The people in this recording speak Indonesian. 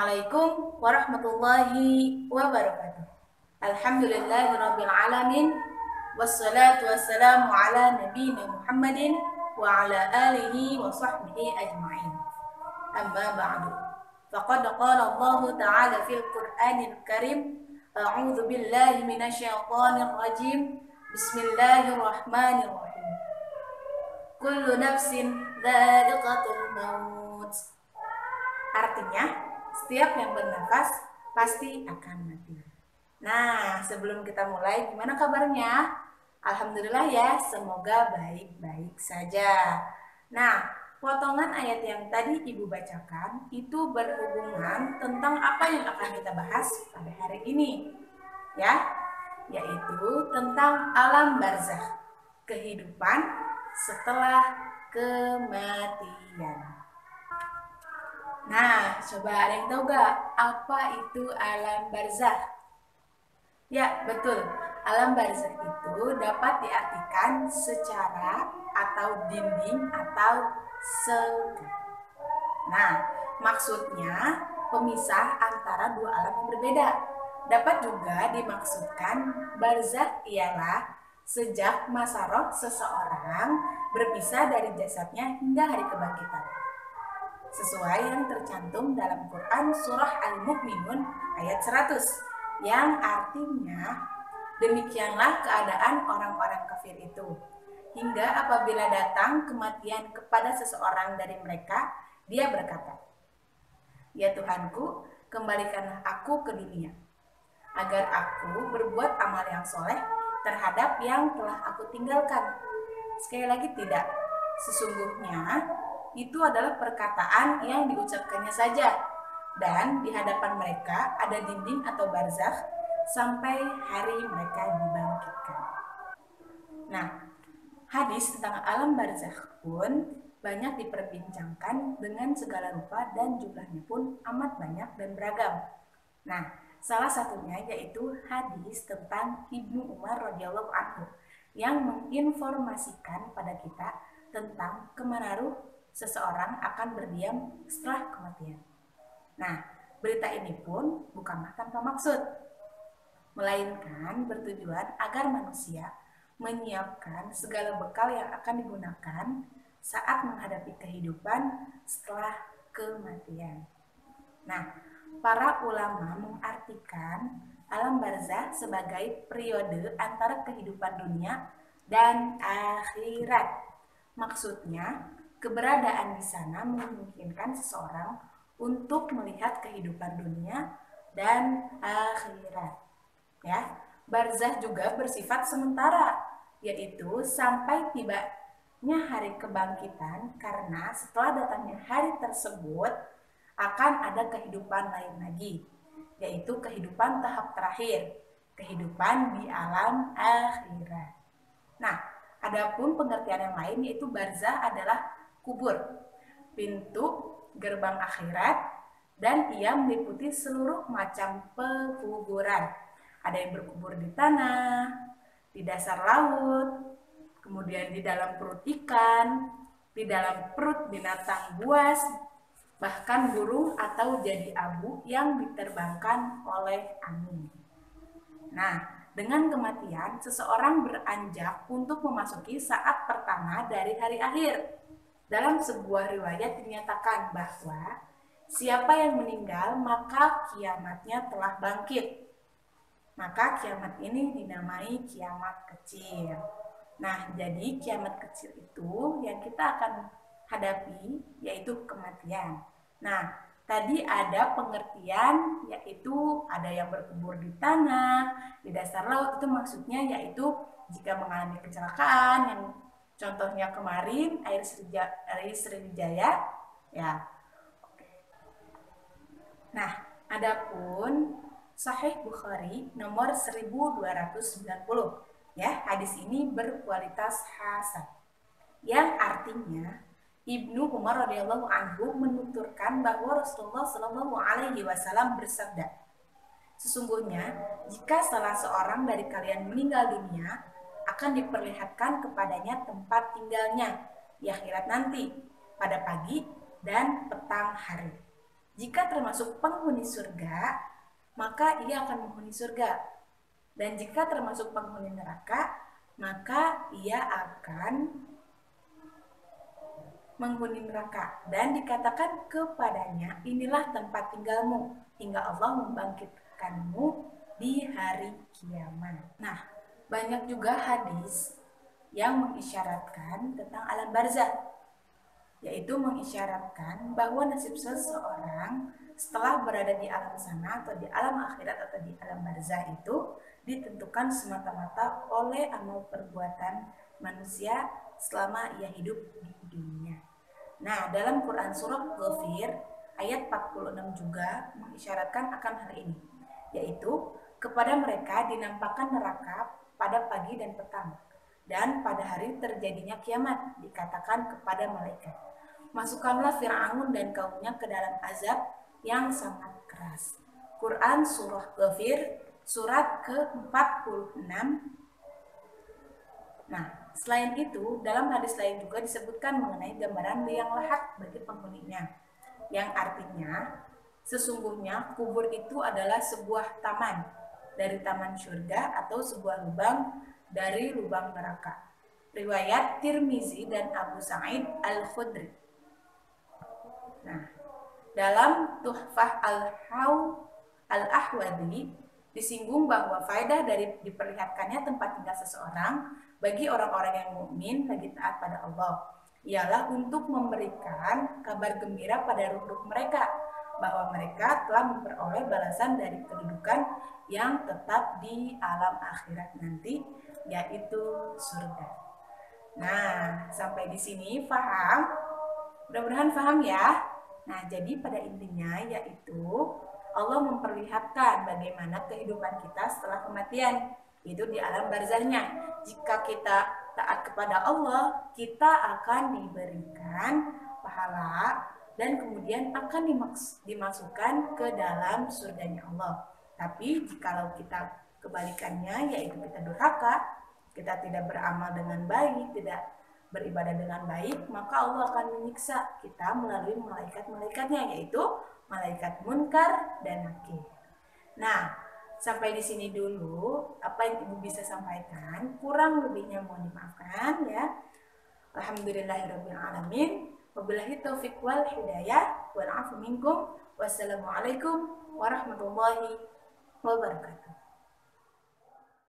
Assalamualaikum warahmatullahi wabarakatuh. Alhamdulillahirabbil alamin wassalatu wassalamu ala nabiyina Muhammadin wa ala alihi wa sahbihi ajma'in. Amma ba'du. Faqad qala Allah ta'ala fil Qur'anil Karim, a'udzu billahi minasyaitonir rajim. Bismillahirrahmanirrahim. Kullu nafsin dha'iqatul maut. Artinya, setiap yang bernafas pasti akan mati. Nah, sebelum kita mulai, gimana kabarnya? Alhamdulillah ya, semoga baik-baik saja. Nah, potongan ayat yang tadi Ibu bacakan itu berhubungan tentang apa yang akan kita bahas pada hari ini. Ya, yaitu tentang alam barzakh, kehidupan setelah kematian. Nah, coba ada yang tahu gak apa itu alam barzakh? Ya, betul. Alam barzakh itu dapat diartikan secara atau dinding atau sekat. Nah, maksudnya pemisah antara dua alam yang berbeda. Dapat juga dimaksudkan barzakh ialah sejak masa roh seseorang berpisah dari jasadnya hingga hari kebangkitan. Sesuai yang tercantum dalam Quran Surah Al-Mu'minun ayat 100, yang artinya demikianlah keadaan orang-orang kafir itu, hingga apabila datang kematian kepada seseorang dari mereka, dia berkata, "Ya Tuhanku, kembalikanlah aku ke dunia, agar aku berbuat amal yang soleh terhadap yang telah aku tinggalkan." Sekali lagi tidak, sesungguhnya itu adalah perkataan yang diucapkannya saja, dan di hadapan mereka ada dinding atau barzakh sampai hari mereka dibangkitkan. Nah, hadis tentang alam barzakh pun banyak diperbincangkan dengan segala rupa dan jumlahnya pun amat banyak dan beragam. Nah, salah satunya yaitu hadis tentang Ibnu Umar radhiyallahu anhu yang menginformasikan pada kita tentang kemana ruh seseorang akan berdiam setelah kematian. Nah, berita ini pun bukanlah tanpa maksud, melainkan bertujuan agar manusia menyiapkan segala bekal yang akan digunakan saat menghadapi kehidupan setelah kematian. Nah, para ulama mengartikan alam barzakh sebagai periode antara kehidupan dunia dan akhirat. Maksudnya, keberadaan di sana memungkinkan seseorang untuk melihat kehidupan dunia dan akhirat. Ya, barzakh juga bersifat sementara, yaitu sampai tibanya hari kebangkitan, karena setelah datangnya hari tersebut akan ada kehidupan lain lagi, yaitu kehidupan tahap terakhir, kehidupan di alam akhirat. Nah, adapun pengertian yang lain yaitu barzakh adalah kubur, pintu gerbang akhirat, dan ia meliputi seluruh macam pekuburan. Ada yang berkubur di tanah, di dasar laut, kemudian di dalam perut ikan, di dalam perut binatang buas, bahkan burung atau jadi abu yang diterbangkan oleh angin. Nah, dengan kematian, seseorang beranjak untuk memasuki saat pertama dari hari akhir. Dalam sebuah riwayat dinyatakan bahwa siapa yang meninggal maka kiamatnya telah bangkit. Maka kiamat ini dinamai kiamat kecil. Nah, jadi kiamat kecil itu yang kita akan hadapi yaitu kematian. Nah, tadi ada pengertian yaitu ada yang berkubur di tanah, di dasar laut, itu maksudnya yaitu jika mengalami kecelakaan yang contohnya kemarin air Sriwijaya ya. Nah, adapun Sahih Bukhari nomor 1290 ya, hadis ini berkualitas hasan, yang artinya Ibnu Umar radhiyallahu anhu menuturkan bahwa Rasulullah shallallahu alaihi wasallam bersabda, "Sesungguhnya jika salah seorang dari kalian meninggal dunia, akan diperlihatkan kepadanya tempat tinggalnya di akhirat nanti pada pagi dan petang hari. Jika termasuk penghuni surga, maka ia akan menghuni surga. Dan jika termasuk penghuni neraka, maka ia akan menghuni neraka. Dan dikatakan kepadanya, inilah tempat tinggalmu, hingga Allah membangkitkanmu di hari kiamat. Nah, banyak juga hadis yang mengisyaratkan tentang alam barzah, yaitu mengisyaratkan bahwa nasib seseorang setelah berada di alam sana atau di alam akhirat atau di alam barzah itu ditentukan semata-mata oleh amal perbuatan manusia selama ia hidup di dunia. Nah, dalam Quran surah Ghafir ayat 46 juga mengisyaratkan akan hal ini, yaitu kepada mereka dinampakkan neraka pada pagi dan petang, dan pada hari terjadinya kiamat dikatakan kepada malaikat, masukkanlah Fir'aun dan kaumnya ke dalam azab yang sangat keras. Quran surah Ghafir surat ke-46. Nah, selain itu, dalam hadis lain juga disebutkan mengenai gambaran liang lahat bagi penghuninya, yang artinya sesungguhnya kubur itu adalah sebuah taman dari taman surga atau sebuah lubang dari lubang neraka. Riwayat Tirmizi dan Abu Sa'id Al-Khudri. Nah, dalam Tuhfah Al-Ahwadi disinggung bahwa faedah dari diperlihatkannya tempat tinggal seseorang bagi orang-orang yang mukmin lagi taat pada Allah ialah untuk memberikan kabar gembira pada ruh-ruh mereka bahwa mereka telah memperoleh balasan dari kedudukan yang tetap di alam akhirat nanti, yaitu surga. Nah, sampai di sini paham? Mudah-mudahan paham ya. Nah, jadi pada intinya yaitu Allah memperlihatkan bagaimana kehidupan kita setelah kematian, itu di alam barzahnya. Jika kita taat kepada Allah, kita akan diberikan pahala dan kemudian akan dimasukkan ke dalam surganya Allah. Tapi jikalau kita kebalikannya, yaitu kita durhaka, kita tidak beramal dengan baik, tidak beribadah dengan baik, maka Allah akan menyiksa kita melalui malaikat-malaikatnya, yaitu malaikat munkar dan nakir. Nah, sampai di sini dulu apa yang Ibu bisa sampaikan. Kurang lebihnya mohon dimaafkan ya. Alhamdulillahirabbil alamin. Wabillahi taufiq wal hidayah. Wal afu minkum. Wassalamualaikum warahmatullahi wabarakatuh.